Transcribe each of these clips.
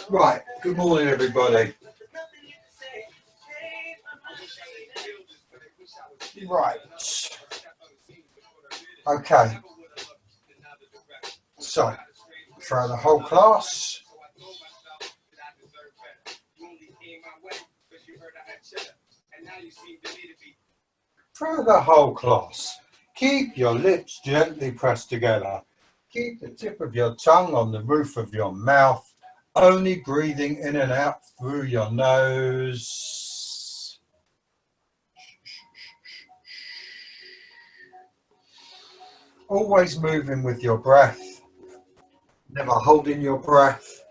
Right, good morning everybody. Right, okay, so for the whole class, keep your lips gently pressed together. Keep the tip of your tongue on the roof of your mouth, only breathing in and out through your nose. Always moving with your breath, never holding your breath.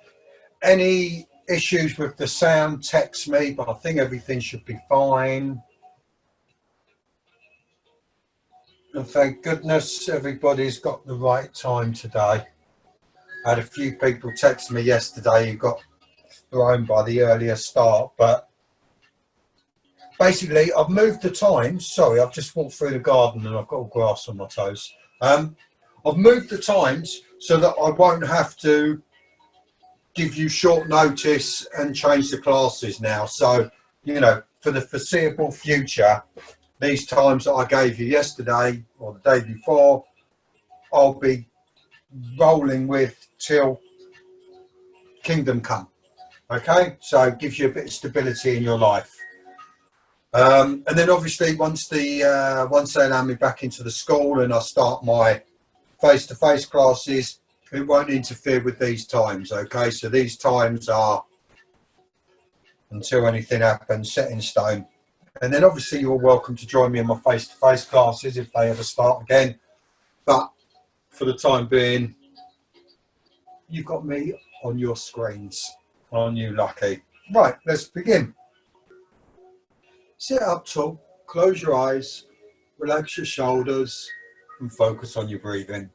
Any issues with the sound, text me, but I think everything should be fine. And thank goodness everybody's got the right time today. I had a few people text me yesterday who got thrown by the earlier start, but basically I've moved the times. Sorry, I've just walked through the garden and I've got all grass on my toes. I've moved the times so that I won't have to give you short notice and change the classes now. So, you know, for the foreseeable future, these times that I gave you yesterday or the day before, I'll be rolling with till kingdom come. Okay, so it gives you a bit of stability in your life. And then obviously once they allow me back into the school and I start my face-to-face classes, it won't interfere with these times. Okay, so these times are, until anything happens, set in stone. And then obviously you're welcome to join me in my face-to-face classes if they ever start again. But for the time being, you've got me on your screens. Aren't you lucky? Right, let's begin. Sit up tall, close your eyes, relax your shoulders and focus on your breathing.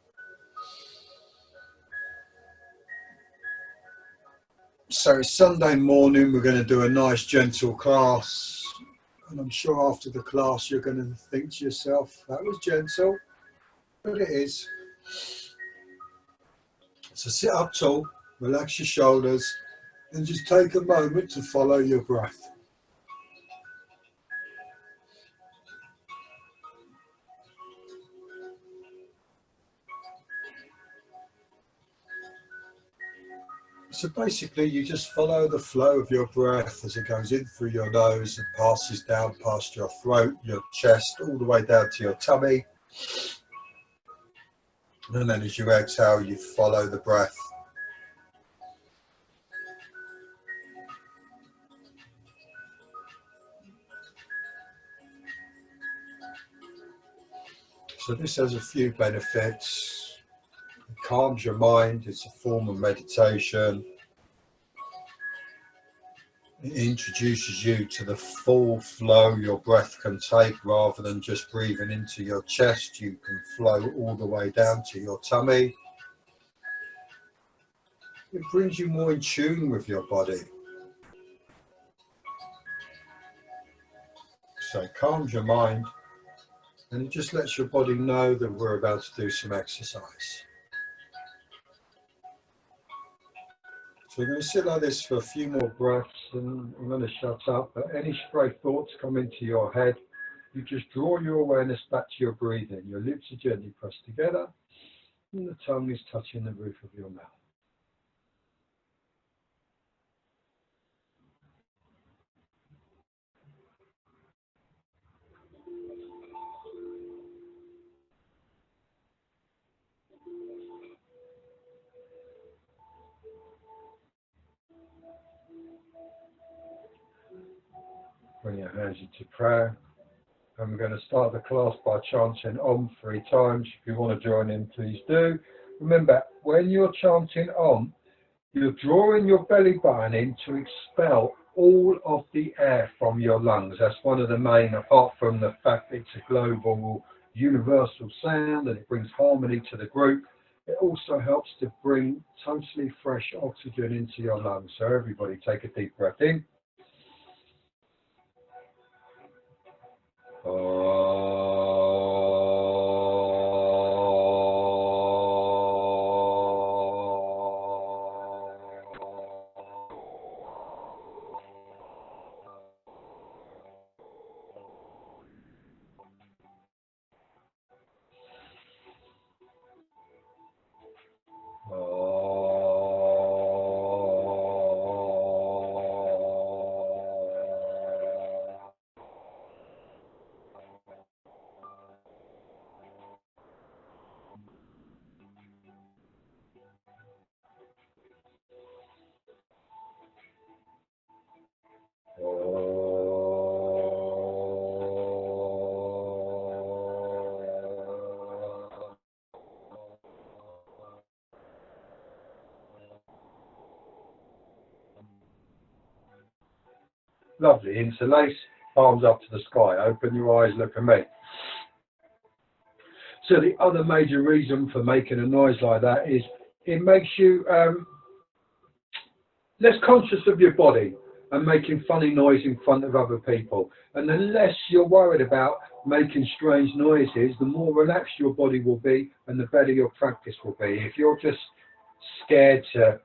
So it's Sunday morning, we're going to do a nice gentle class. And I'm sure after the class you're going to think to yourself, that was gentle, but it is. So sit up tall, relax your shoulders and just take a moment to follow your breath. So basically you just follow the flow of your breath as it goes in through your nose and passes down past your throat, your chest, all the way down to your tummy. And then as you exhale, you follow the breath. So this has a few benefits. It calms your mind, it's a form of meditation. It introduces you to the full flow your breath can take rather than just breathing into your chest. You can flow all the way down to your tummy. It brings you more in tune with your body. So it calms your mind and it just lets your body know that we're about to do some exercise. So we're going to sit like this for a few more breaths and I'm going to shut up. But any stray thoughts come into your head, you just draw your awareness back to your breathing. Your lips are gently pressed together and the tongue is touching the roof of your mouth. Bring your hands into prayer. And we're going to start the class by chanting Om 3 times. If you want to join in, please do. Remember, when you're chanting Om, you're drawing your belly button in to expel all of the air from your lungs. That's one of the main, apart from the fact that it's a global, universal sound and it brings harmony to the group. It also helps to bring totally fresh oxygen into your lungs. So everybody take a deep breath in. Lovely. Interlace, palms up to the sky. Open your eyes, look at me. So the other major reason for making a noise like that is it makes you less conscious of your body and making funny noise in front of other people. And the less you're worried about making strange noises, the more relaxed your body will be and the better your practice will be. If you're just scared to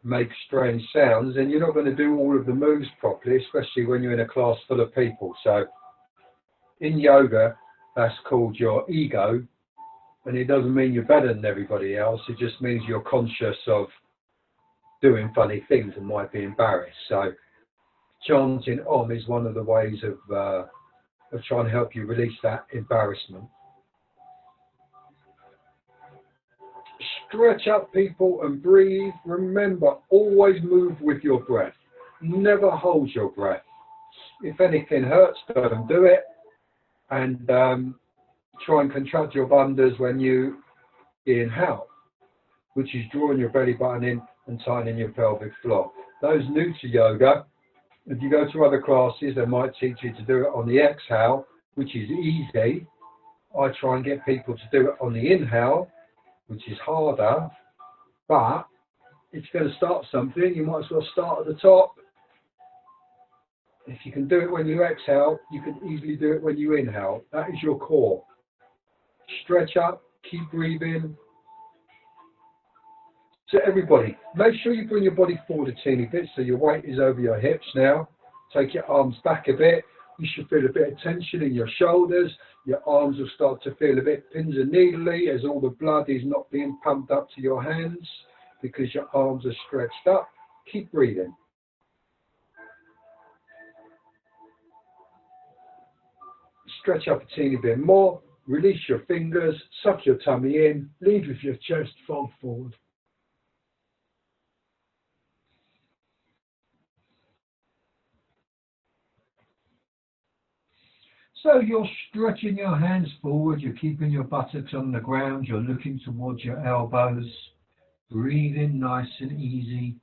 make strange sounds, then you're not going to do all of the moves properly, especially when you're in a class full of people. So in yoga, that's called your ego, and it doesn't mean you're better than everybody else. It just means you're conscious of doing funny things and might be embarrassed. So chanting Om is one of the ways of trying to help you release that embarrassment. Stretch up, people, and breathe. Remember, always move with your breath. Never hold your breath. If anything hurts, don't do it. And try and contract your bandhas when you inhale, which is drawing your belly button in and tightening your pelvic floor. Those new to yoga, if you go to other classes, they might teach you to do it on the exhale, which is easy. I try and get people to do it on the inhale, which is harder, but if you're going to start something, you might as well start at the top. If you can do it when you exhale, you can easily do it when you inhale. That is your core. Stretch up, keep breathing. So everybody, make sure you bring your body forward a teeny bit so your weight is over your hips now. Take your arms back a bit. You should feel a bit of tension in your shoulders. Your arms will start to feel a bit pins and needly as all the blood is not being pumped up to your hands because your arms are stretched up. Keep breathing. Stretch up a teeny bit more. Release your fingers. Suck your tummy in. Lead with your chest, fold forward. So you're stretching your hands forward, you're keeping your buttocks on the ground, you're looking towards your elbows, breathing nice and easy.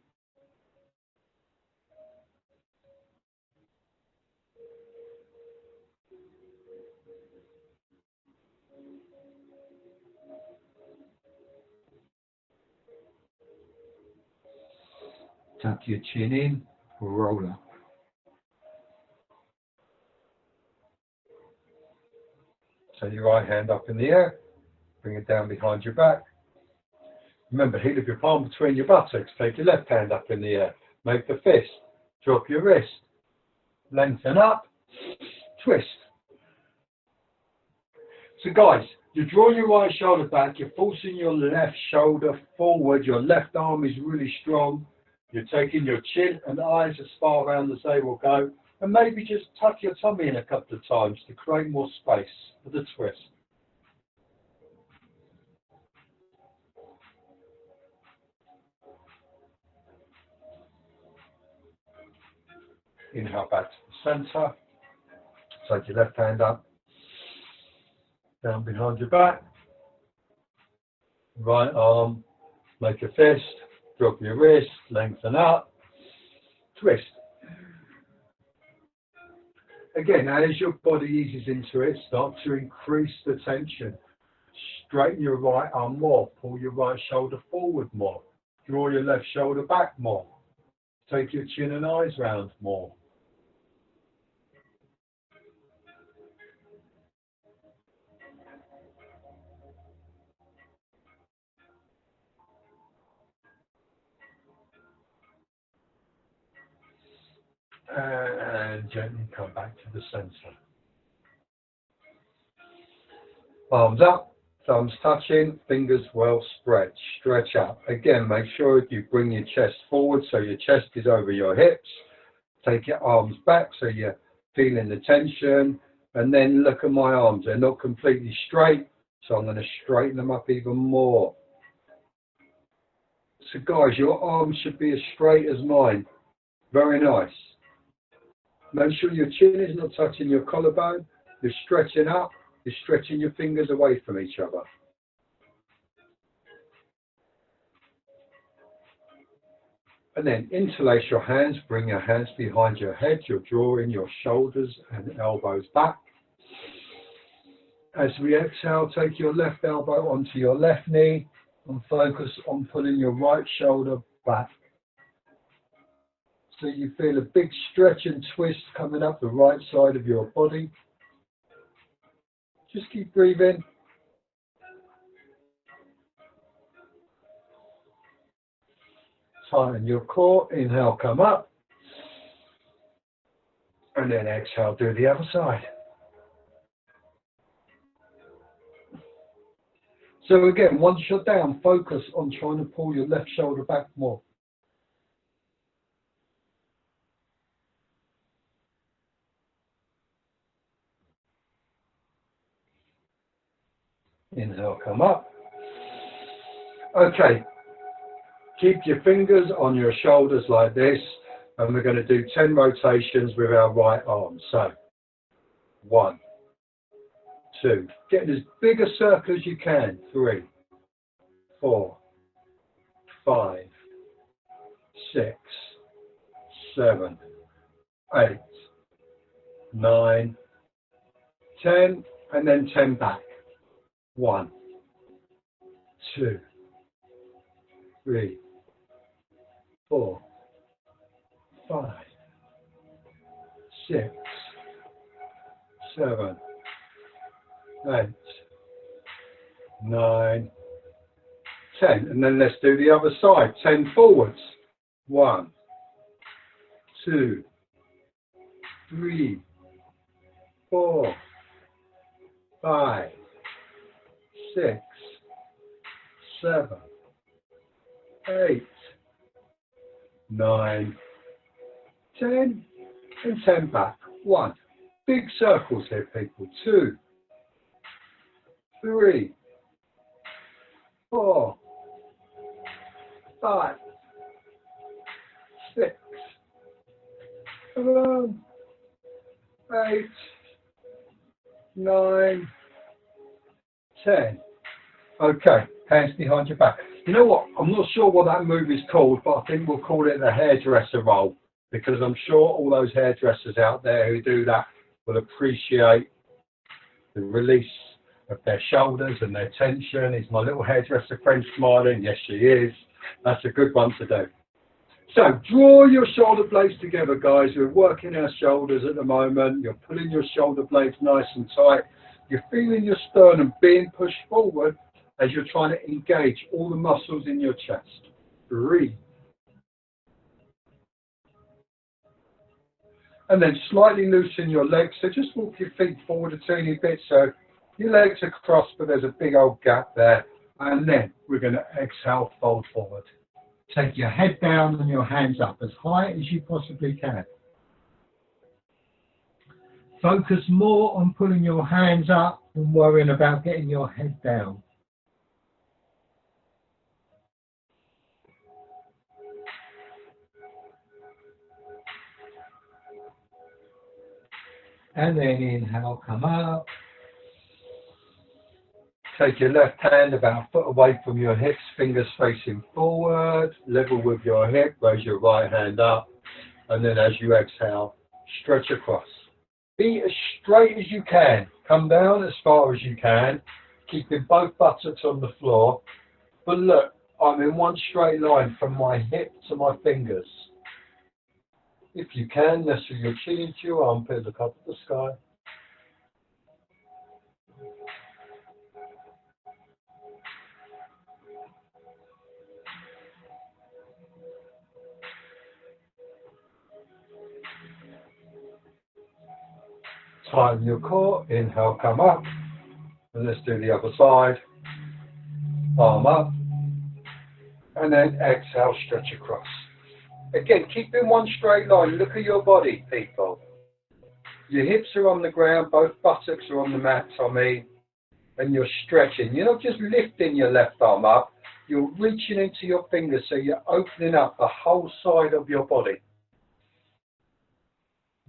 Tuck your chin in, roll up. Take your right hand up in the air, bring it down behind your back. Remember, heel of your palm between your buttocks. Take your left hand up in the air. Make the fist. Drop your wrist. Lengthen up. Twist. So guys, you're drawing your right shoulder back. You're forcing your left shoulder forward. Your left arm is really strong. You're taking your chin and eyes as far around as they will go. And maybe just tuck your tummy in a couple of times to create more space for the twist. Inhale back to the center. Take your left hand up, down behind your back. Right arm, make a fist, drop your wrist, lengthen up, twist. Again, as your body eases into it, start to increase the tension. Straighten your right arm more, pull your right shoulder forward more, draw your left shoulder back more, take your chin and eyes round more. And gently come back to the center. Arms up, thumbs touching, fingers well spread. Stretch up. Again, make sure you bring your chest forward so your chest is over your hips. Take your arms back so you're feeling the tension. And then look at my arms. They're not completely straight, so I'm going to straighten them up even more. So guys, your arms should be as straight as mine. Very nice. Make sure your chin is not touching your collarbone. You're stretching up. You're stretching your fingers away from each other. And then interlace your hands. Bring your hands behind your head. You're drawing your shoulders and elbows back. As we exhale, take your left elbow onto your left knee and focus on pulling your right shoulder back. So you feel a big stretch and twist coming up the right side of your body. Just keep breathing. Tighten your core. Inhale, come up. And then exhale, do the other side. So again, once you're down, focus on trying to pull your left shoulder back more. Inhale, come up. Okay, keep your fingers on your shoulders like this, and we're going to do 10 rotations with our right arm. So, 1, 2, get as big a circle as you can. 3, 4, 5, 6, 7, 8, 9, 10, and then 10 back. 1, 2, 3, 4, 5, 6, 7, 8, 9, 10. And then let's do the other side. 10 forwards. 1, 2, 3, 4, 5, 6, 7, 8, 9, 10, and 10 back. 1. Big circles here, people. 2, 3, 4, 5, 6, 7, 8, 9, 10. Okay, hands behind your back. You know what? I'm not sure what that move is called, but I think we'll call it the hairdresser roll, because I'm sure all those hairdressers out there who do that will appreciate the release of their shoulders and their tension. Is my little hairdresser friend smiling? Yes, she is. That's a good one to do. So draw your shoulder blades together, guys. We're working our shoulders at the moment. You're pulling your shoulder blades nice and tight. You're feeling your sternum being pushed forward as you're trying to engage all the muscles in your chest. Breathe. And then slightly loosen your legs. So just walk your feet forward a teeny bit. So your legs are crossed, but there's a big old gap there. And then we're going to exhale, fold forward. Take your head down and your hands up as high as you possibly can. Focus more on pulling your hands up than worrying about getting your head down. And then inhale, come up. Take your left hand about a foot away from your hips, fingers facing forward, level with your hip, raise your right hand up, and then as you exhale, stretch across. Be as straight as you can. Come down as far as you can, keeping both buttocks on the floor. But look, I'm in one straight line from my hip to my fingers. If you can, nestle your chin into your armpit, look up at the sky. Tighten your core, inhale, come up. And let's do the other side. Arm up. And then exhale, stretch across. Again, keep in one straight line. Look at your body, people. Your hips are on the ground, both buttocks are on the mat, Tommy, and you're stretching. You're not just lifting your left arm up, you're reaching into your fingers, so you're opening up the whole side of your body.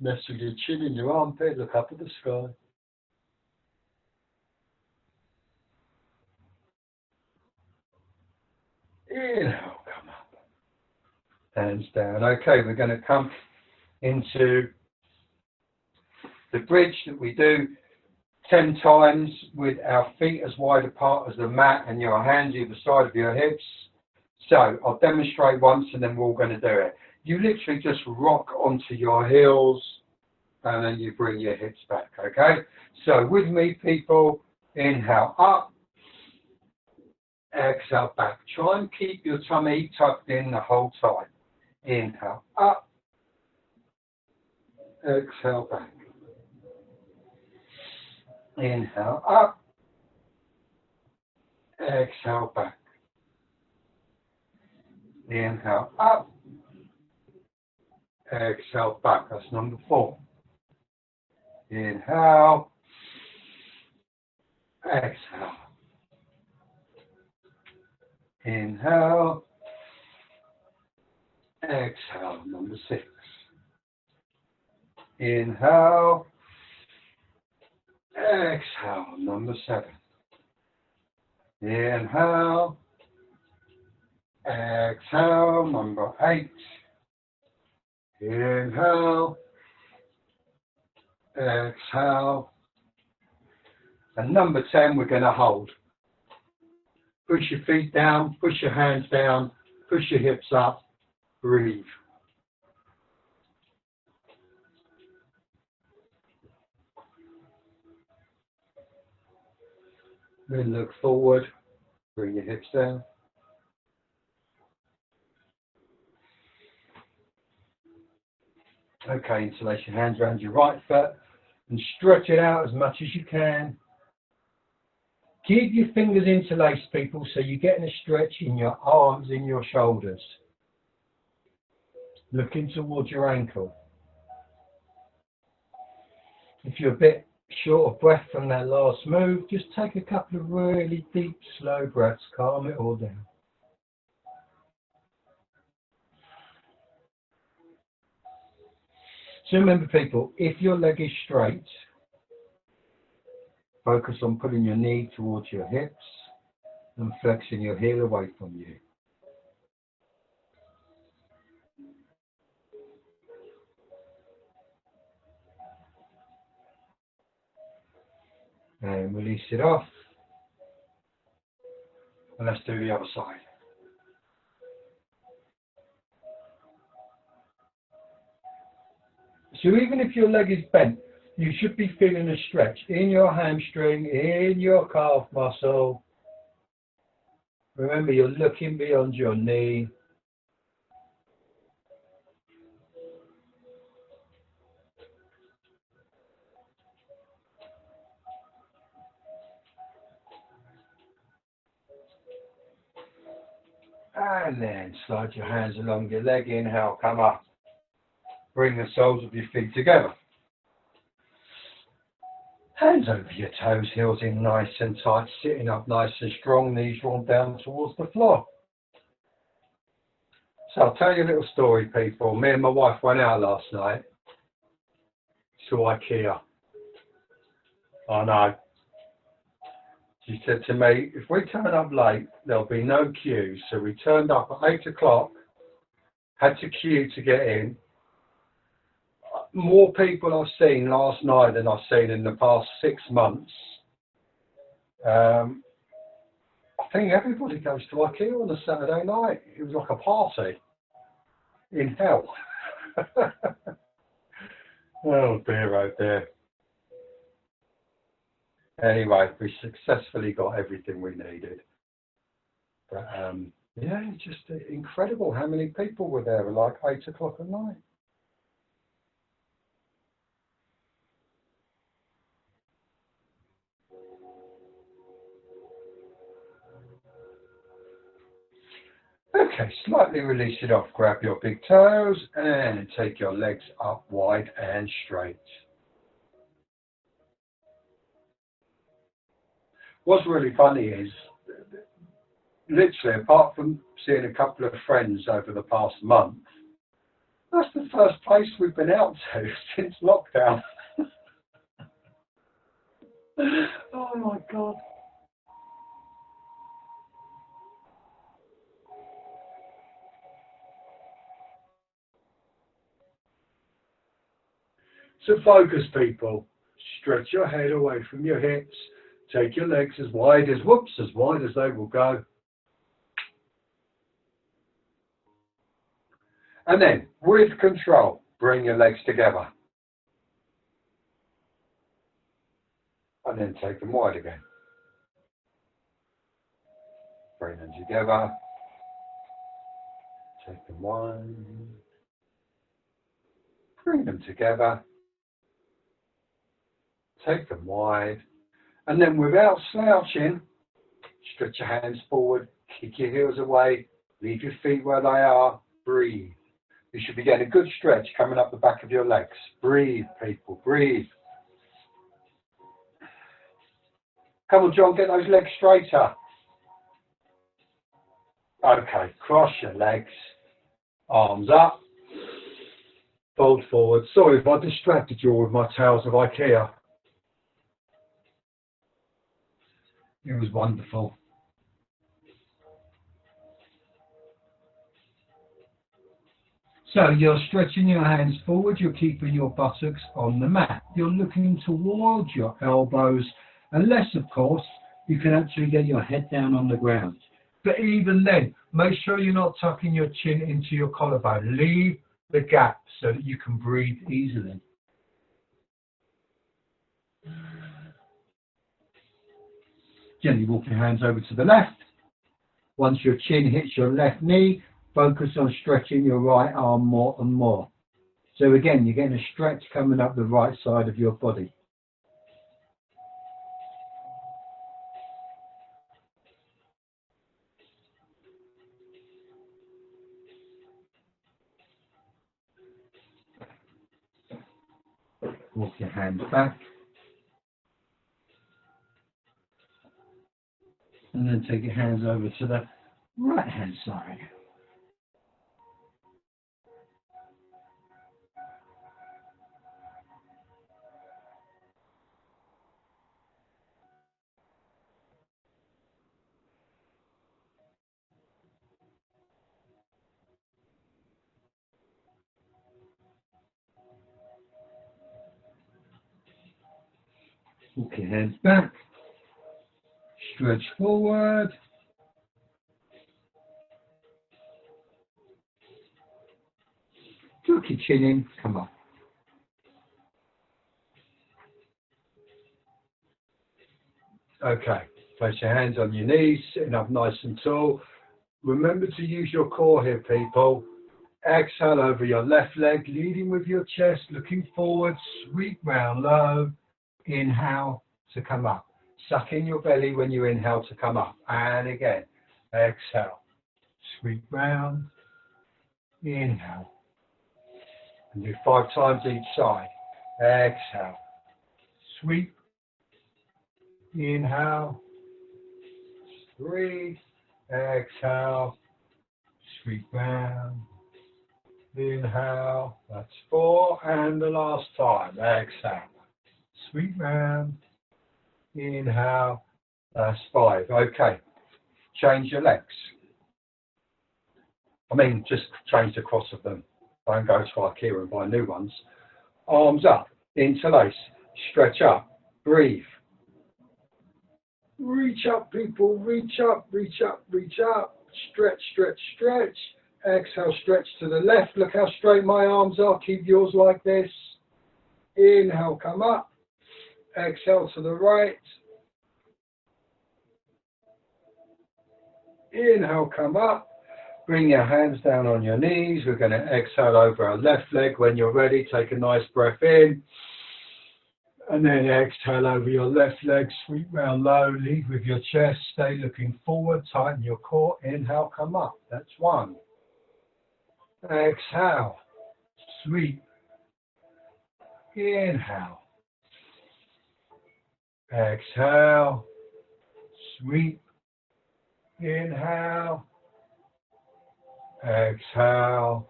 Nestle your chin in your armpit, look up at the sky. Inhale, come up. Hands down. Okay, we're going to come into the bridge that we do 10 times with our feet as wide apart as the mat and your hands either side of your hips. So I'll demonstrate once and then we're all going to do it. You literally just rock onto your heels and then you bring your hips back, okay? So with me, people, inhale up, exhale back. Try and keep your tummy tucked in the whole time. Inhale up, exhale back. Inhale up, exhale back. Inhale up, exhale back. That's number 4. Inhale, exhale. Inhale, exhale. Number 6. Inhale, exhale. Number 7. Inhale, exhale. Number 8. Inhale, exhale. And number 10, we're going to hold. Push your feet down, push your hands down, push your hips up, breathe. Then look forward, bring your hips down. Okay, interlace your hands around your right foot and stretch it out as much as you can. Keep your fingers interlaced, people, so you're getting a stretch in your arms, in your shoulders. Looking towards your ankle. If you're a bit short of breath from that last move, just take a couple of really deep, slow breaths. Calm it all down. So remember, people, if your leg is straight, focus on pulling your knee towards your hips and flexing your heel away from you. And release it off. And let's do the other side. So even if your leg is bent, you should be feeling a stretch in your hamstring, in your calf muscle. Remember, you're looking beyond your knee. And then slide your hands along your leg. Inhale, come up. Bring the soles of your feet together. Hands over your toes, heels in nice and tight, sitting up nice and strong, knees drawn down towards the floor. So I'll tell you a little story, people. Me and my wife went out last night to IKEA. I know. She said to me, if we turn up late, there'll be no queue. So we turned up at 8 o'clock, had to queue to get in. More people I've seen last night than I've seen in the past 6 months. I think everybody goes to IKEA on a Saturday night. It was like a party in hell. Oh dear, oh dear. Anyway, we successfully got everything we needed. But yeah, it's just incredible how many people were there at like 8 o'clock at night. Okay, slightly release it off. Grab your big toes and take your legs up wide and straight. What's really funny is, literally, apart from seeing a couple of friends over the past month, That's the first place we've been out to since lockdown. Oh my God. So focus, people. Stretch your head away from your hips. Take your legs as wide as they will go. And then, with control, bring your legs together. And then take them wide again. Bring them together. Take them wide. Bring them together. Take them wide. And then without slouching, stretch your hands forward, kick your heels away, leave your feet where they are, breathe. You should be getting a good stretch coming up the back of your legs. Breathe, people, breathe. Come on, John, get those legs straighter. Okay, cross your legs, arms up, fold forward. Sorry if I distracted you all with my tales of IKEA. It was wonderful. So you're stretching your hands forward, you're keeping your buttocks on the mat. You're looking towards your elbows, unless, of course, you can actually get your head down on the ground. But even then, make sure you're not tucking your chin into your collarbone. Leave the gap so that you can breathe easily. Gently walk your hands over to the left. Once your chin hits your left knee, focus on stretching your right arm more and more. So again, you're getting a stretch coming up the right side of your body. Walk your hands back. And then take your hands over to the right hand side. Walk your hands back. Stretch forward. Tuck your chin in. Come on. Okay. Place your hands on your knees, sitting up nice and tall. Remember to use your core here, people. Exhale over your left leg, leading with your chest, looking forward, sweep round low. Inhale to come up. Suck in your belly when you inhale to come up. And again, exhale. Sweep round. Inhale. And do 5 times each side. Exhale. Sweep. Inhale. 3. Exhale. Sweep round. Inhale. That's 4. And the last time. Exhale. Sweep round. Inhale. That's 5. Okay. Change your legs. I mean, just change the cross of them. Don't go to IKEA and buy new ones. Arms up. Interlace. Stretch up. Breathe. Reach up, people. Reach up, reach up, reach up. Stretch, stretch, stretch. Exhale, stretch to the left. Look how straight my arms are. Keep yours like this. Inhale, come up. Exhale to the right. Inhale, come up. Bring your hands down on your knees. We're going to exhale over our left leg. When you're ready, take a nice breath in. And then exhale over your left leg. Sweep round low. Lead with your chest. Stay looking forward. Tighten your core. Inhale, come up. That's 1. Exhale. Sweep. Inhale. Exhale. Sweep. Inhale. Exhale.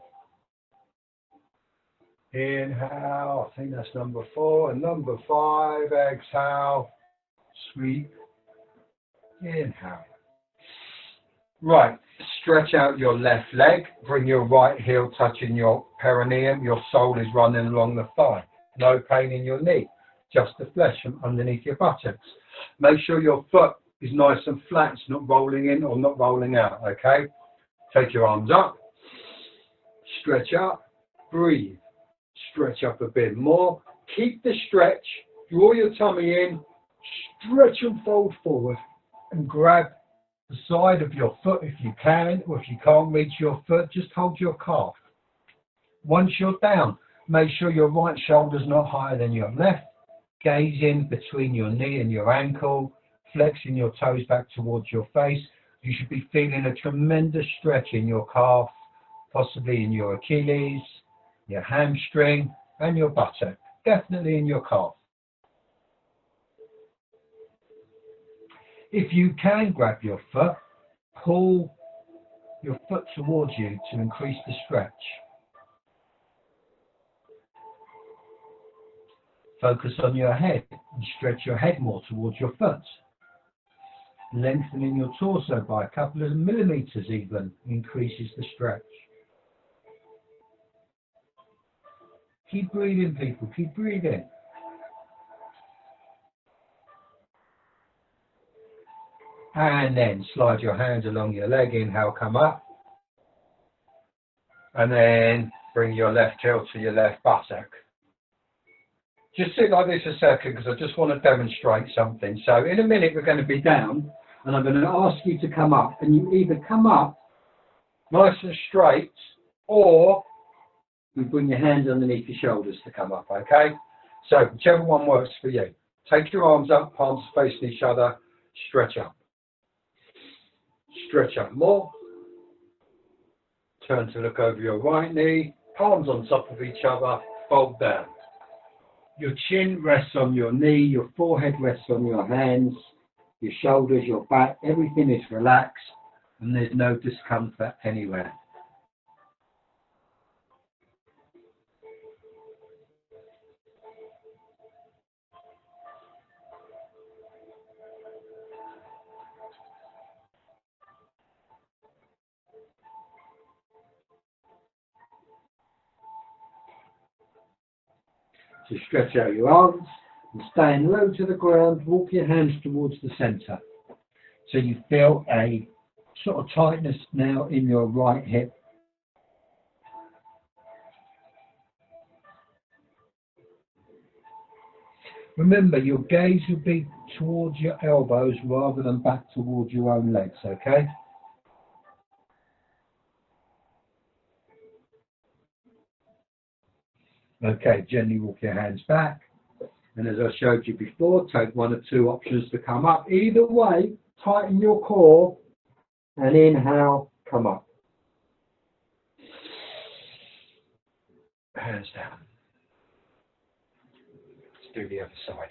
Inhale, I think that's number 4. And number 5, exhale, sweep, inhale. Right, stretch out your left leg, bring your right heel touching your perineum, your sole is running along the thigh. No pain in your knee, just the flesh from underneath your buttocks. Make sure your foot is nice and flat, it's not rolling in or not rolling out, okay? Take your arms up, stretch up, breathe, stretch up a bit more, keep the stretch, draw your tummy in, stretch and fold forward, and grab the side of your foot if you can, or if you can't reach your foot, just hold your calf. Once you're down, make sure your right shoulder's not higher than your left. Gaze in between your knee and your ankle, flexing your toes back towards your face. You should be feeling a tremendous stretch in your calf, possibly in your Achilles, your hamstring, and your buttock. Definitely in your calf. If you can grab your foot, pull your foot towards you to increase the stretch. Focus on your head and stretch your head more towards your foot. Lengthening your torso by a couple of millimeters even increases the stretch. Keep breathing, people, keep breathing. And then slide your hands along your leg, inhale, come up. And then bring your left heel to your left buttock. Just sit like this a second because I just want to demonstrate something. So in a minute we're going to be down and I'm going to ask you to come up, and you either come up nice and straight or you bring your hands underneath your shoulders to come up, okay? So whichever one works for you. Take your arms up, palms facing each other, stretch up. Stretch up more. Turn to look over your right knee, palms on top of each other, fold down. Your chin rests on your knee, your forehead rests on your hands, your shoulders, your back, everything is relaxed and there's no discomfort anywhere. So stretch out your arms and staying low to the ground, walk your hands towards the center. So you feel a sort of tightness now in your right hip. Remember, your gaze will be towards your elbows rather than back towards your own legs, okay? Okay, gently walk your hands back. And as I showed you before, take one or two options to come up. Either way, tighten your core and inhale, come up. Hands down. Let's do the other side.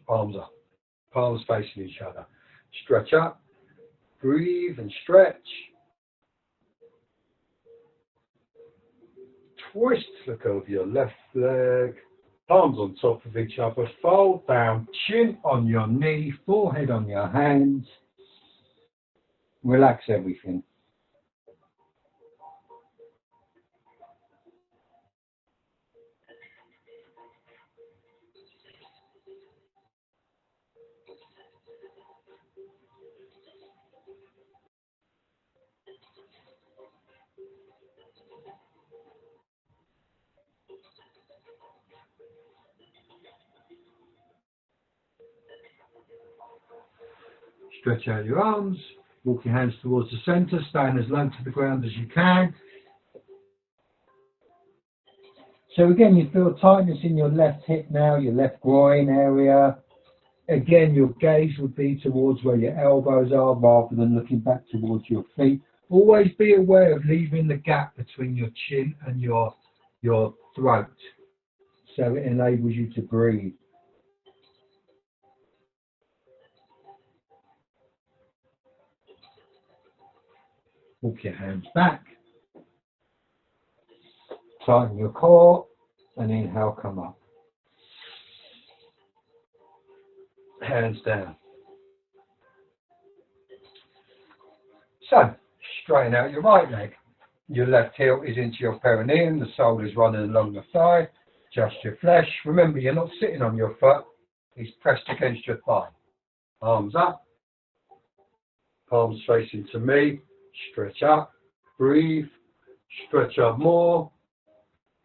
Arms up, palms facing each other. Stretch up, breathe and stretch. Twist, look over your left leg, palms on top of each other, fold down, chin on your knee, forehead on your hands. Relax everything. Stretch out your arms, walk your hands towards the center, stand as low to the ground as you can. So again, you feel tightness in your left hip now, your left groin area. Again, your gaze would be towards where your elbows are rather than looking back towards your feet. Always be aware of leaving the gap between your chin and your throat, so it enables you to breathe. Walk your hands back, Tighten your core and inhale, come up. Hands down. So, straighten out your right leg. Your left heel is into your perineum, the sole is running along the thigh. Adjust your flesh. Remember, you're not sitting on your foot, it's pressed against your thigh. Arms up, palms facing to me, stretch up, breathe, stretch up more,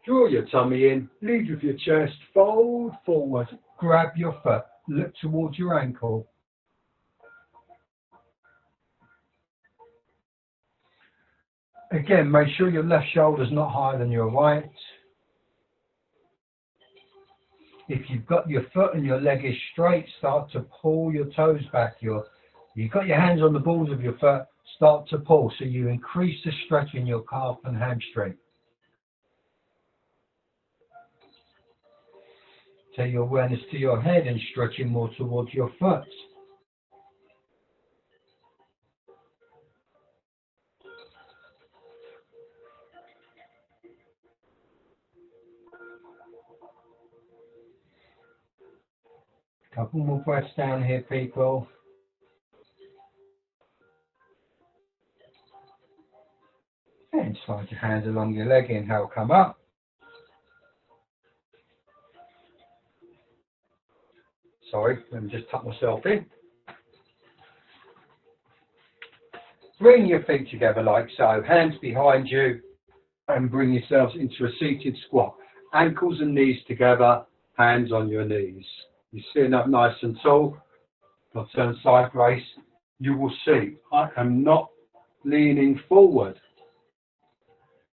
draw your tummy in, lead with your chest, fold forward, grab your foot, look towards your ankle. Again, make sure your left shoulder is not higher than your right. If you've got your foot and your leg is straight, start to pull your toes back. You've got your hands on the balls of your foot, start to pull. So you increase the stretch in your calf and hamstring. Take your awareness to your head and stretching more towards your foot. Couple more breaths down here, people. And slide your hands along your leg. Inhale, come up. Sorry, let me just tuck myself in. Bring your feet together like so. Hands behind you. And bring yourselves into a seated squat. Ankles and knees together. Hands on your knees. You're sitting up nice and tall. I'll turn sideways. You will see I am not leaning forward.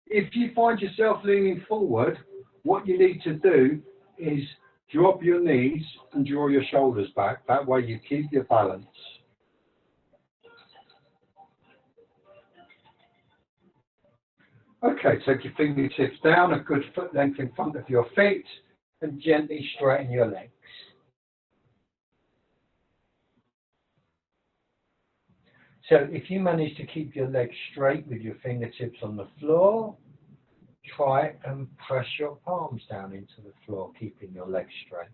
If you find yourself leaning forward, what you need to do is drop your knees and draw your shoulders back. That way you keep your balance. Okay, take your fingertips down, a good foot length in front of your feet, and gently straighten your legs. So if you manage to keep your legs straight with your fingertips on the floor, try and press your palms down into the floor, keeping your legs straight.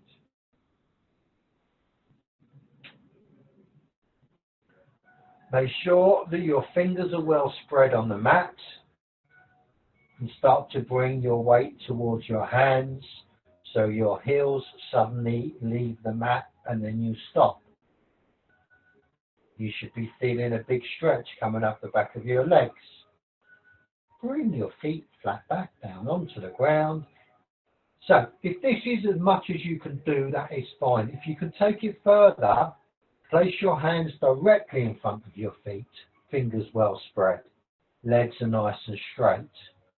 Make sure that your fingers are well spread on the mat and start to bring your weight towards your hands so your heels suddenly leave the mat and then you stop. You should be feeling a big stretch coming up the back of your legs. Bring your feet flat back down onto the ground. So if this is as much as you can do, that is fine. If you can take it further, place your hands directly in front of your feet, fingers well spread, legs are nice and straight.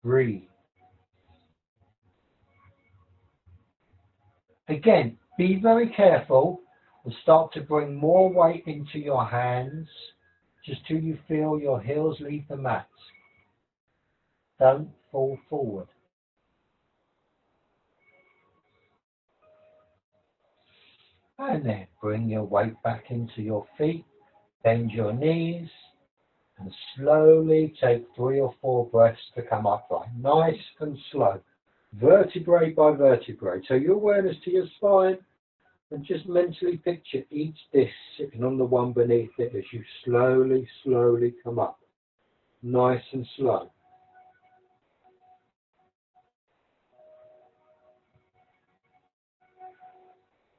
Breathe. Again, be very careful and start to bring more weight into your hands just till you feel your heels leave the mat. Don't fall forward. And then bring your weight back into your feet, bend your knees, and slowly take 3 or 4 breaths to come upright. Nice and slow, vertebrae by vertebrae. So your awareness to your spine, and just mentally picture each disc sitting on the one beneath it as you slowly, slowly come up. Nice and slow.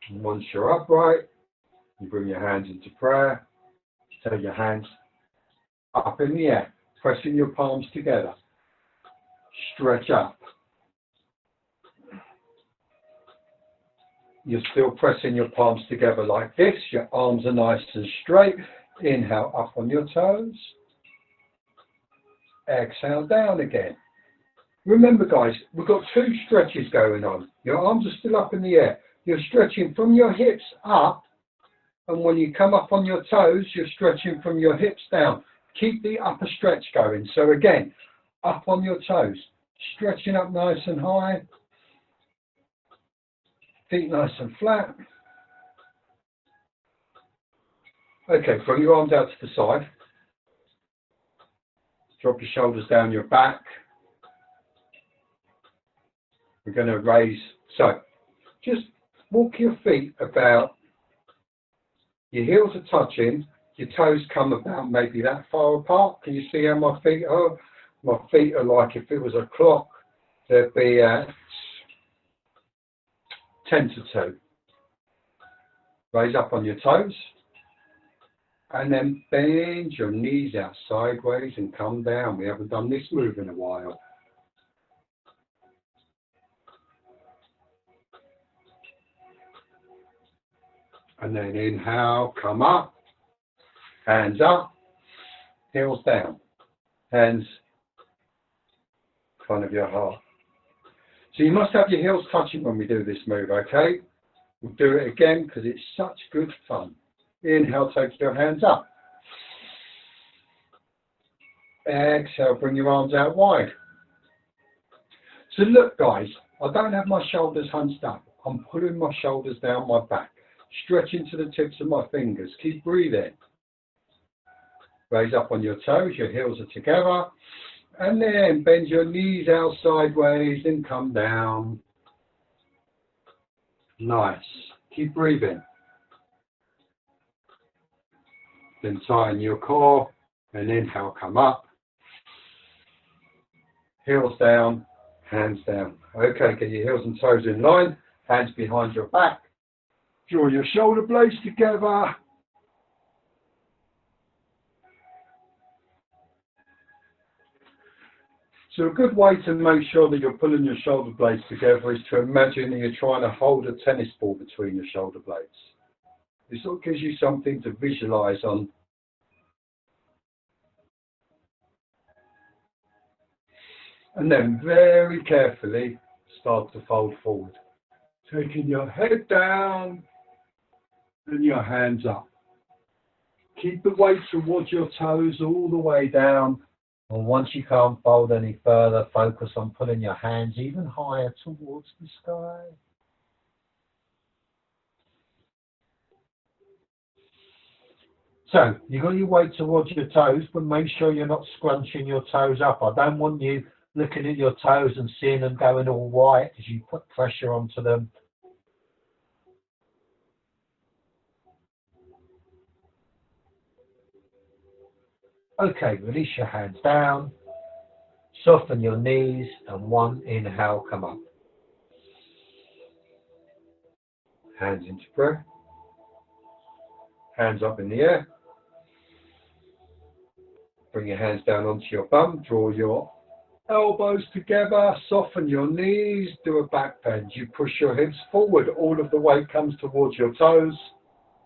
And once you're upright, you bring your hands into prayer. Take your hands up in the air, pressing your palms together. Stretch up. You're still pressing your palms together like this. Your arms are nice and straight. Inhale up on your toes. Exhale down again. Remember guys, we've got 2 stretches going on. Your arms are still up in the air. You're stretching from your hips up, and when you come up on your toes, you're stretching from your hips down. Keep the upper stretch going. So again, up on your toes, stretching up nice and high, feet nice and flat. Okay, bring your arms out to the side. Drop your shoulders down your back. We're going to raise, so just walk your feet about, your heels are touching, your toes come about maybe that far apart. Can you see how my feet are? My feet are like, if it was a clock, they'd be at 10 to 2. Raise up on your toes. And then bend your knees out sideways and come down. We haven't done this move in a while. And then inhale, come up, hands up, heels down, hands in front of your heart. So you must have your heels touching when we do this move, okay? We'll do it again because it's such good fun. Inhale, take your hands up. Exhale, bring your arms out wide. So look guys, I don't have my shoulders hunched up. I'm pulling my shoulders down my back, stretching to the tips of my fingers. Keep breathing. Raise up on your toes, your heels are together. And then bend your knees out sideways and come down. Nice. Keep breathing. Then tighten your core and inhale, come up. Heels down, hands down. Okay, get your heels and toes in line, hands behind your back. Draw your shoulder blades together. So a good way to make sure that you're pulling your shoulder blades together is to imagine that you're trying to hold a tennis ball between your shoulder blades. It sort of gives you something to visualize on. And then very carefully start to fold forward. Taking your head down and your hands up. Keep the weight towards your toes all the way down. And once you can't fold any further, focus on pulling your hands even higher towards the sky. So, you've got your weight towards your toes, but make sure you're not scrunching your toes up. I don't want you looking at your toes and seeing them going all white as you put pressure onto them. Okay, release your hands down, soften your knees, and one inhale, come up. Hands into breath, hands up in the air. Bring your hands down onto your bum, draw your elbows together, soften your knees, do a back bend. You push your hips forward, all of the weight comes towards your toes,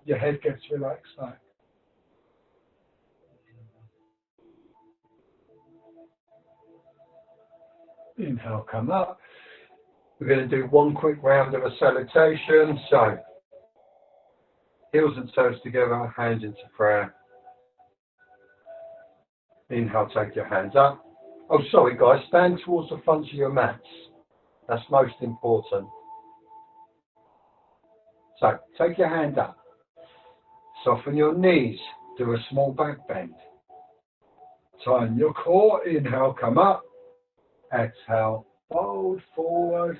your head gets relaxed back. Inhale, come up. We're going to do one quick round of a salutation. So, heels and toes together, hands into prayer. Inhale, take your hands up. Oh, sorry guys, stand towards the front of your mats. That's most important. So, take your hand up. Soften your knees. Do a small back bend. Tighten your core. Inhale, come up. Exhale, fold forward.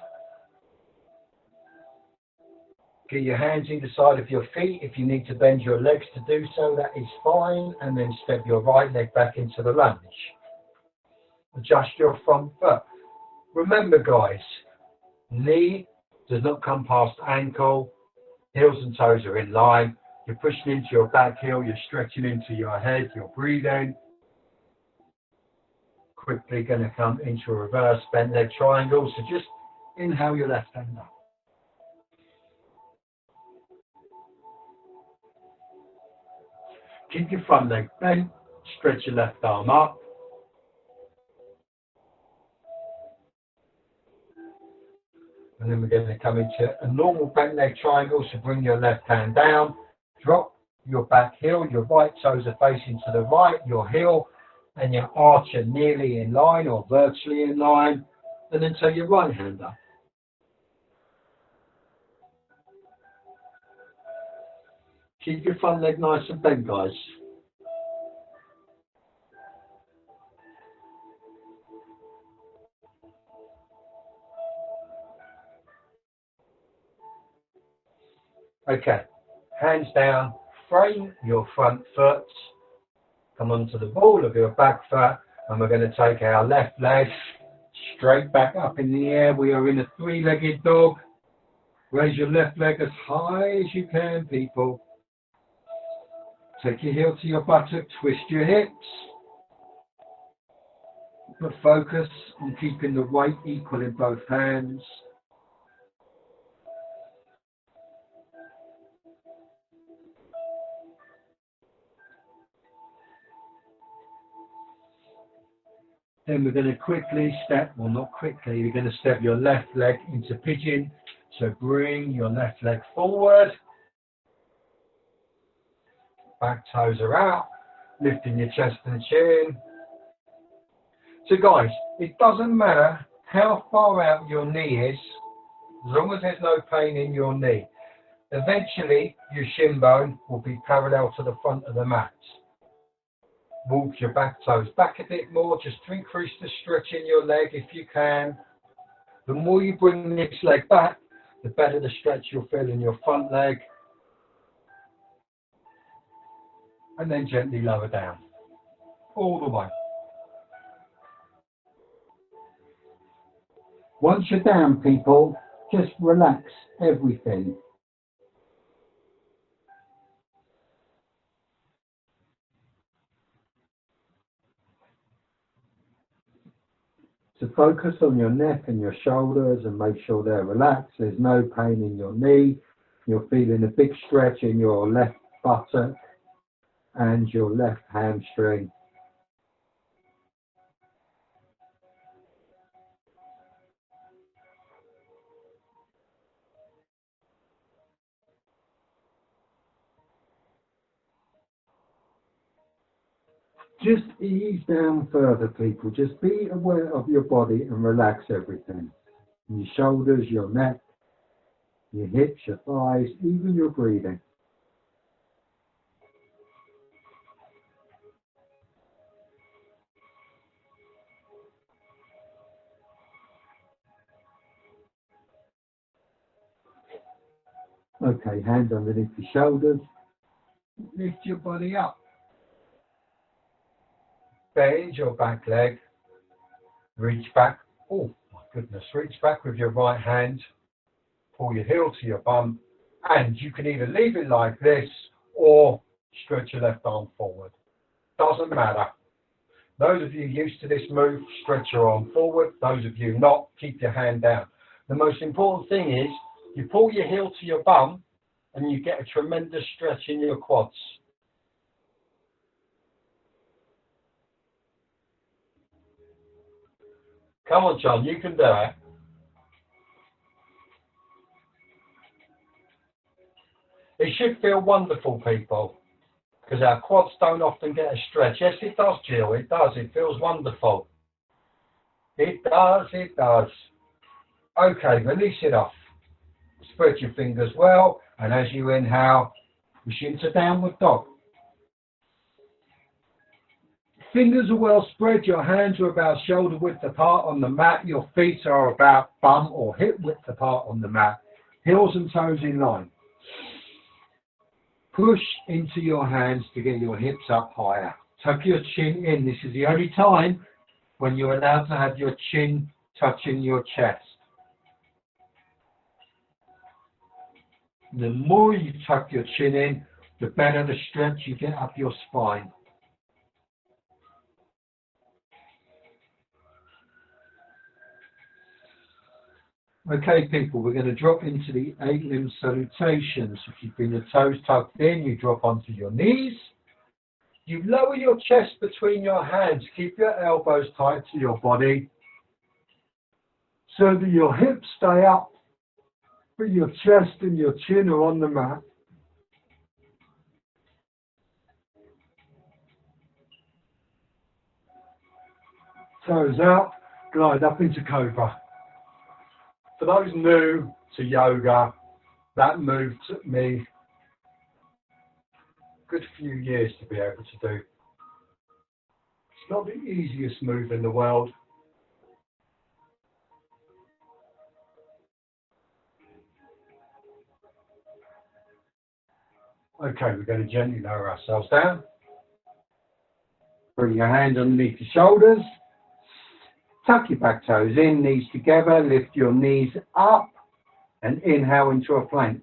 Get your hands either side of your feet. If you need to bend your legs to do so, that is fine. And then step your right leg back into the lunge. Adjust your front foot. Remember guys, knee does not come past ankle. Heels and toes are in line. You're pushing into your back heel. You're stretching into your head. You're breathing. Quickly going to come into a reverse bent leg triangle. So just inhale your left hand up. Keep your front leg bent. Stretch your left arm up. And then we're going to come into a normal bent leg triangle. So bring your left hand down. Drop your back heel. Your right toes are facing to the right. Your heel and your arch are nearly in line or virtually in line. And then take your right hand up. Keep your front leg nice and bent, guys. Okay, hands down, frame your front foot, come onto the ball of your back foot, and we're going to take our left leg straight back up in the air. We are in a three-legged dog. Raise your left leg as high as you can, people. Take your heel to your buttock, twist your hips. But focus on keeping the weight equal in both hands. Then we're going to quickly step, well not quickly, you're going to step your left leg into pigeon. So bring your left leg forward. Back toes are out, lifting your chest and chin. So guys, it doesn't matter how far out your knee is, as long as there's no pain in your knee. Eventually, your shin bone will be parallel to the front of the mat. Walk your back toes back a bit more, just to increase the stretch in your leg if you can. The more you bring this leg back, the better the stretch you'll feel in your front leg. And then gently lower down, all the way. Once you're down, people, just relax everything. So focus on your neck and your shoulders and make sure they're relaxed. There's no pain in your knee. You're feeling a big stretch in your left buttock and your left hamstring. Just ease down further, people. Just be aware of your body and relax everything. Your shoulders, your neck, your hips, your thighs, even your breathing. Okay, hands underneath your shoulders. Lift your body up. Bend your back leg. Reach back. Oh my goodness, reach back with your right hand. Pull your heel to your bum. And you can either leave it like this or stretch your left arm forward. Doesn't matter. Those of you used to this move, stretch your arm forward. Those of you not, keep your hand down. The most important thing is you pull your heel to your bum and you get a tremendous stretch in your quads. Come on, John, you can do it. It should feel wonderful, people, because our quads don't often get a stretch. Yes, it does, Jill, it does. It feels wonderful. It does, it does. Okay, release it off. Spread your fingers well, and as you inhale, push into downward dog. Fingers are well spread, your hands are about shoulder width apart on the mat, your feet are about bum or hip width apart on the mat, heels and toes in line. Push into your hands to get your hips up higher. Tuck your chin in. This is the only time when you're allowed to have your chin touching your chest. The more you tuck your chin in, the better the stretch you get up your spine. Okay, people, we're going to drop into the 8-limb salutations. So keeping your toes tucked in, you drop onto your knees. You lower your chest between your hands. Keep your elbows tight to your body so that your hips stay up, but your chest and your chin are on the mat. Toes out, glide up into Cobra. For those new to yoga, that move took me a good few years to be able to do. It's not the easiest move in the world. Okay, we're going to gently lower ourselves down. Bring your hand underneath your shoulders. Tuck your back toes in, knees together. Lift your knees up and inhale into a plank.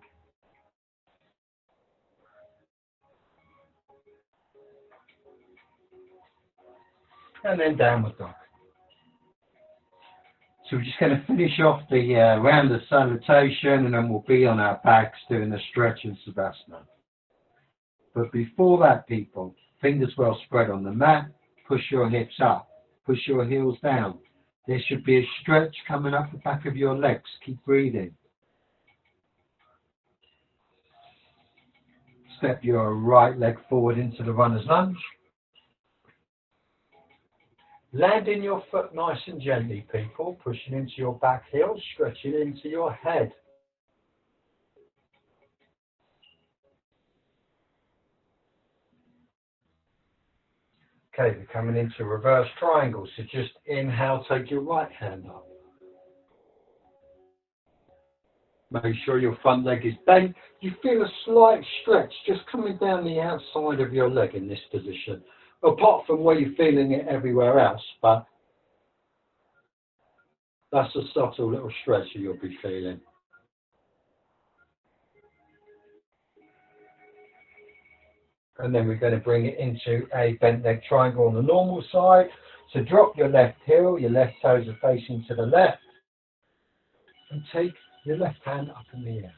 And then downward dog. So we're just going to finish off the round of salutation, and then we'll be on our backs doing the stretch in Savasana. But before that, people, fingers well spread on the mat, push your hips up, push your heels down. There should be a stretch coming up the back of your legs. Keep breathing. Step your right leg forward into the runner's lunge. Landing your foot nice and gently, people, pushing into your back heel, stretching into your head. Okay, we're coming into reverse triangle, so just inhale, take your right hand up. Make sure your front leg is bent. You feel a slight stretch just coming down the outside of your leg in this position, apart from where you're feeling it everywhere else, but that's a subtle little stretch that you'll be feeling. And then we're going to bring it into a bent leg triangle on the normal side. So drop your left heel, your left toes are facing to the left, and take your left hand up in the air.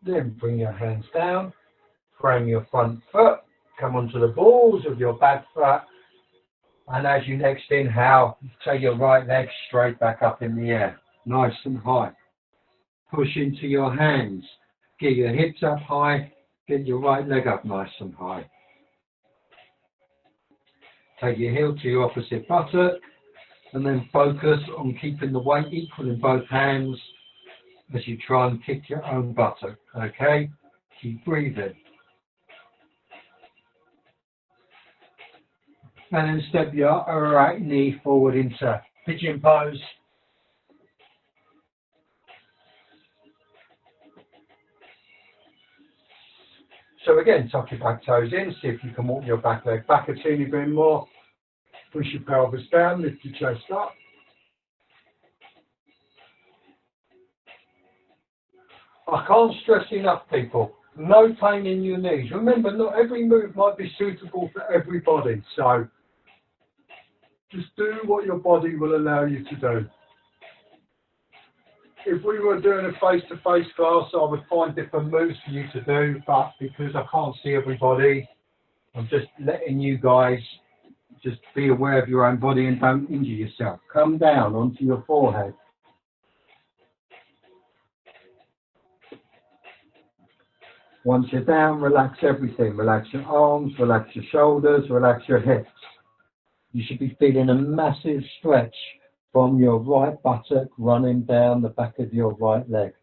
Then bring your hands down, frame your front foot, come onto the balls of your back foot, and as you next inhale, take your right leg straight back up in the air, nice and high. Push into your hands, get your hips up high, get your right leg up nice and high. Take your heel to your opposite buttock, and then focus on keeping the weight equal in both hands as you try and kick your own buttock, okay? Keep breathing. And then step your right knee forward into pigeon pose. So again, tuck your back toes in, see if you can walk your back leg back a teeny bit more. Push your pelvis down, lift your chest up. I can't stress enough, people, no pain in your knees. Remember, not every move might be suitable for everybody, so just do what your body will allow you to do. If we were doing a face-to-face class, I would find different moves for you to do, but because I can't see everybody, I'm just letting you guys just be aware of your own body and don't injure yourself. Come down onto your forehead. Once you're down, relax everything. Relax your arms, relax your shoulders, relax your hips. You should be feeling a massive stretch from your right buttock running down the back of your right leg.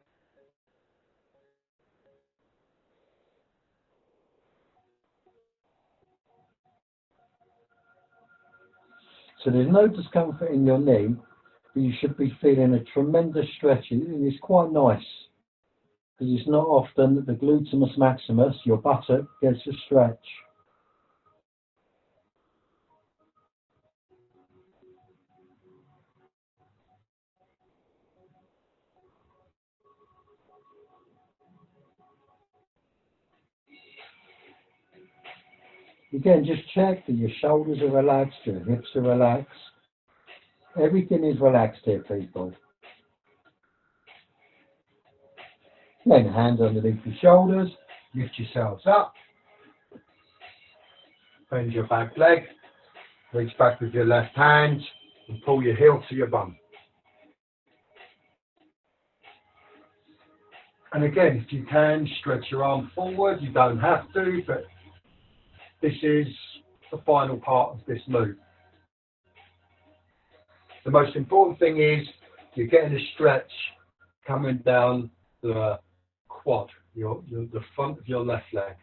So there's no discomfort in your knee, but you should be feeling a tremendous stretch. It's quite nice, because it's not often that the gluteus maximus, your buttock, gets a stretch. Again, just check that your shoulders are relaxed, your hips are relaxed. Everything is relaxed here, people. Then hands underneath your shoulders, lift yourselves up. Bend your back leg, reach back with your left hand and pull your heel to your bum. And again, if you can, stretch your arm forward. You don't have to, but this is the final part of this move. The most important thing is you're getting a stretch coming down the quad, the front of your left leg.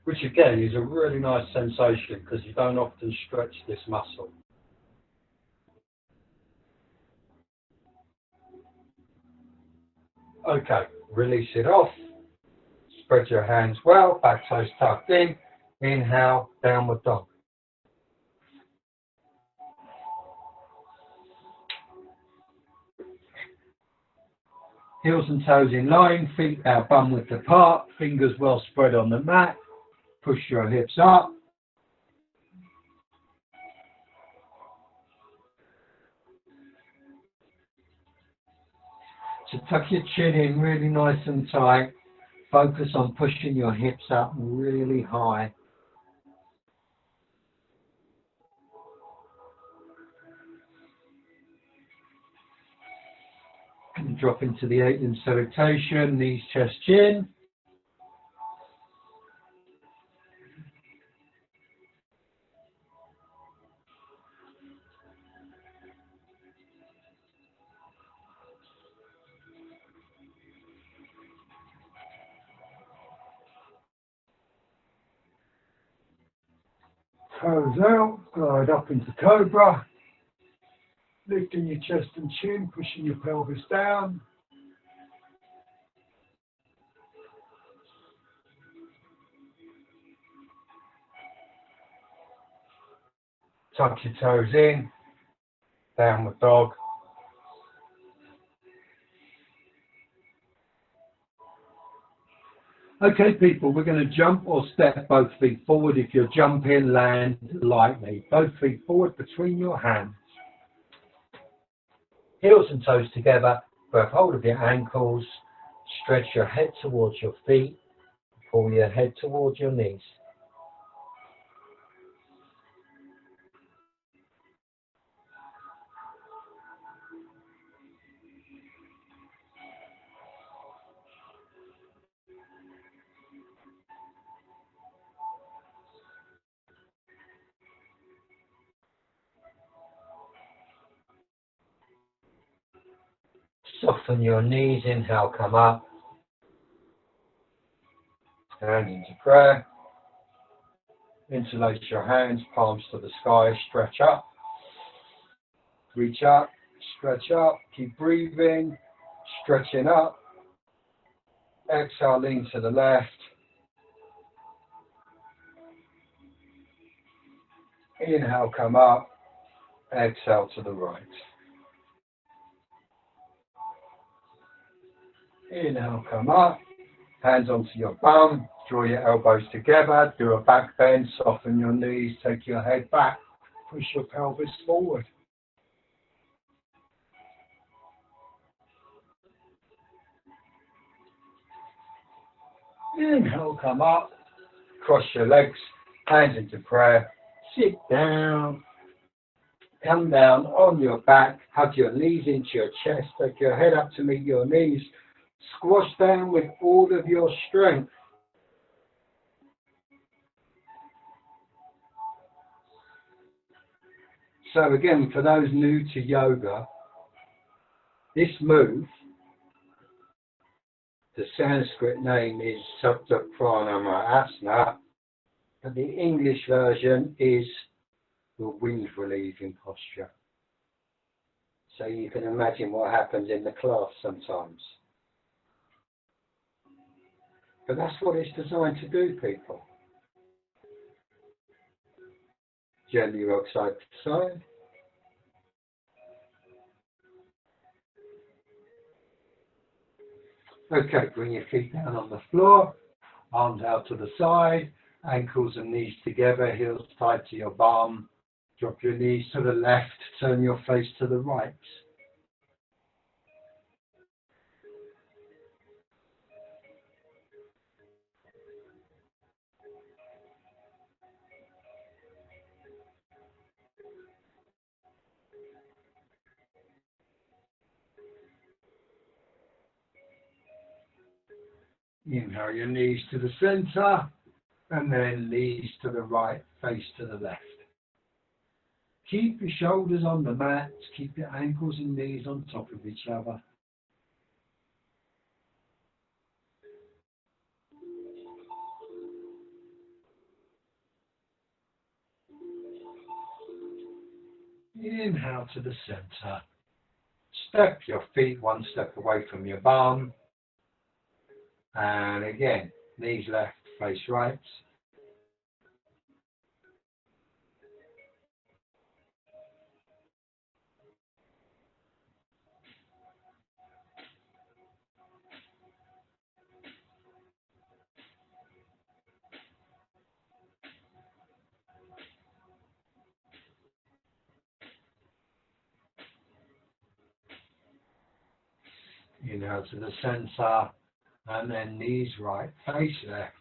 Which again is a really nice sensation because you don't often stretch this muscle. Okay, release it off. Spread your hands well, back toes tucked in. Inhale, downward dog. Heels and toes in line, feet now bum width apart, fingers well spread on the mat. Push your hips up. So tuck your chin in really nice and tight. Focus on pushing your hips up really high. And drop into the 8-limb salutation, knees, chest, chin. Toes out, glide up into cobra. Lifting your chest and chin, pushing your pelvis down. Tuck your toes in, downward dog. Okay, people, we're going to jump or step both feet forward. If you're jumping, land lightly. Both feet forward between your hands. Heels and toes together. Grab hold of your ankles. Stretch your head towards your feet. Pull your head towards your knees. Soften your knees, inhale, come up. Hand into prayer. Interlace your hands, palms to the sky, stretch up. Reach up, stretch up, keep breathing, stretching up. Exhale, lean to the left. Inhale, come up. Exhale to the right. Inhale, come up. Hands onto your bum. Draw your elbows together. Do a back bend. Soften your knees. Take your head back. Push your pelvis forward. Inhale, come up. Cross your legs. Hands into prayer. Sit down. Come down on your back. Hug your knees into your chest. Take your head up to meet your knees. Squash down with all of your strength. So again, for those new to yoga, this move, the Sanskrit name is Supta Pranayama, but the English version is the wind relieving posture. So you can imagine what happens in the class sometimes. But that's what it's designed to do, people. Gently rock side to side. Okay, bring your feet down on the floor, arms out to the side, ankles and knees together, heels tied to your bum. Drop your knees to the left, turn your face to the right. Inhale your knees to the center, and then knees to the right, face to the left. Keep your shoulders on the mat, keep your ankles and knees on top of each other. Inhale to the center. Step your feet one step away from your bum. And again, knees left, face right. Inhale to the center, and then knees right, face left.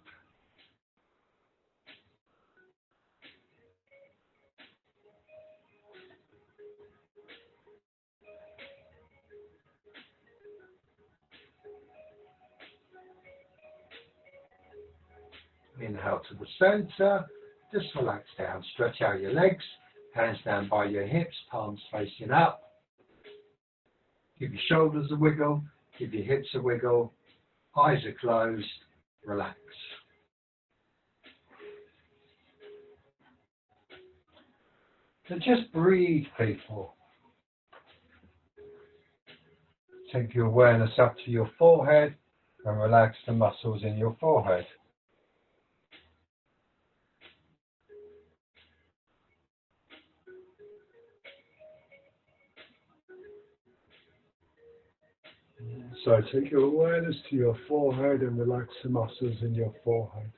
Inhale to the center, just relax down, stretch out your legs, hands down by your hips, palms facing up. Give your shoulders a wiggle, give your hips a wiggle, eyes are closed, relax. So just breathe, people. Take your awareness up to your forehead and relax the muscles in your forehead. So take your awareness to your forehead and relax the muscles in your forehead.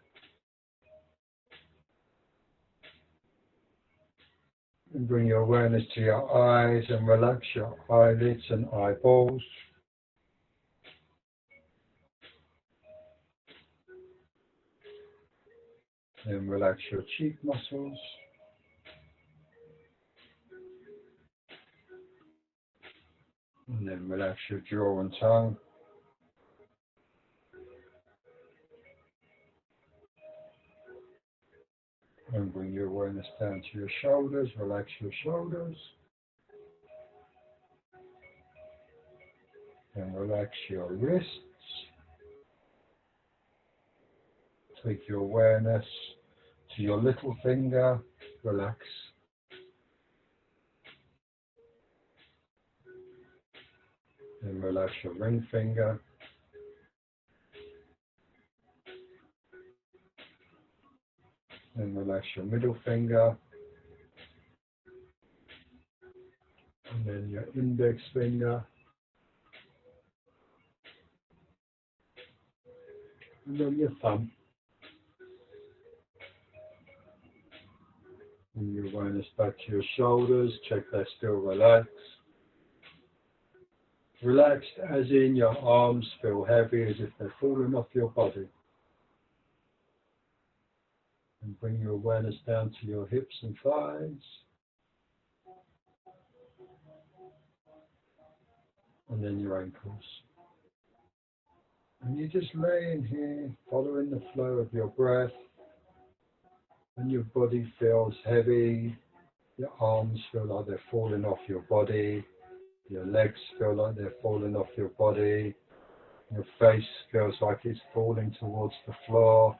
And bring your awareness to your eyes and relax your eyelids and eyeballs. Then relax your cheek muscles. And then relax your jaw and tongue. And bring your awareness down to your shoulders. Relax your shoulders. And relax your wrists. Take your awareness to your little finger. Relax. And relax your ring finger. And relax your middle finger. And then your index finger. And then your thumb. Bring your awareness back to your shoulders. Check they're still relaxed. Relaxed as in your arms feel heavy as if they're falling off your body. And bring your awareness down to your hips and thighs. And then your ankles. And you just lay in here, following the flow of your breath. And your body feels heavy. Your arms feel like they're falling off your body. Your legs feel like they're falling off your body. Your face feels like it's falling towards the floor.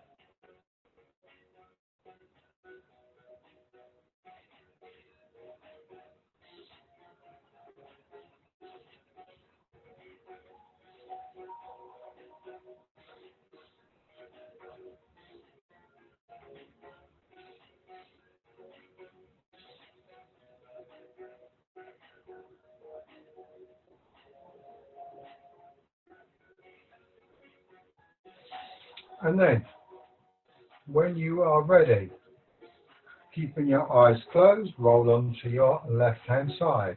And then, when you are ready, keeping your eyes closed, roll onto your left-hand side.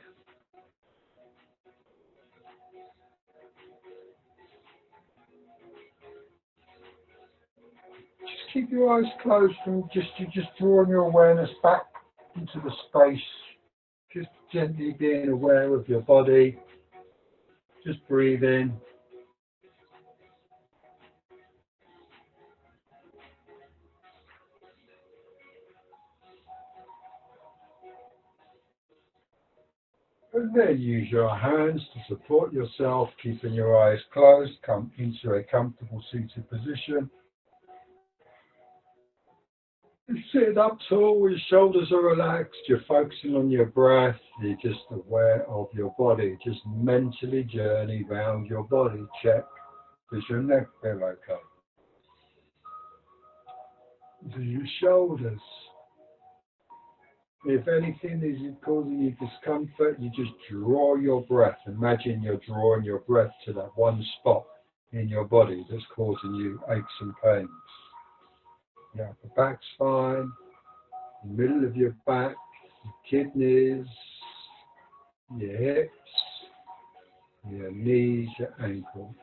Just keep your eyes closed and you're just drawing your awareness back into the space. Just gently being aware of your body. Just breathe in. And then use your hands to support yourself, keeping your eyes closed. Come into a comfortable seated position. You're sitting up tall, your shoulders are relaxed, you're focusing on your breath, you're just aware of your body. Just mentally journey round your body. Check, does your neck feel okay? Do your shoulders? If anything is causing you discomfort, you just draw your breath. Imagine you're drawing your breath to that one spot in your body that's causing you aches and pains. Your upper back's fine, the middle of your back, your kidneys, your hips, your knees, your ankles.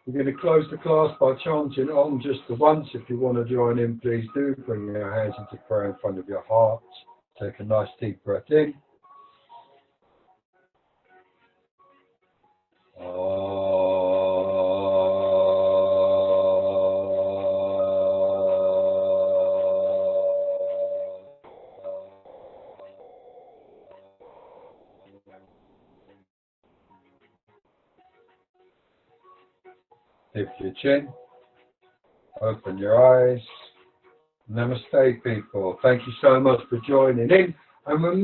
We're going to close the class by chanting Om just the once. If you want to join in, please do. Bring your hands into prayer in front of your heart. Take a nice deep breath in. Lift your chin. Open your eyes. Namaste, people. Thank you so much for joining in. And remember,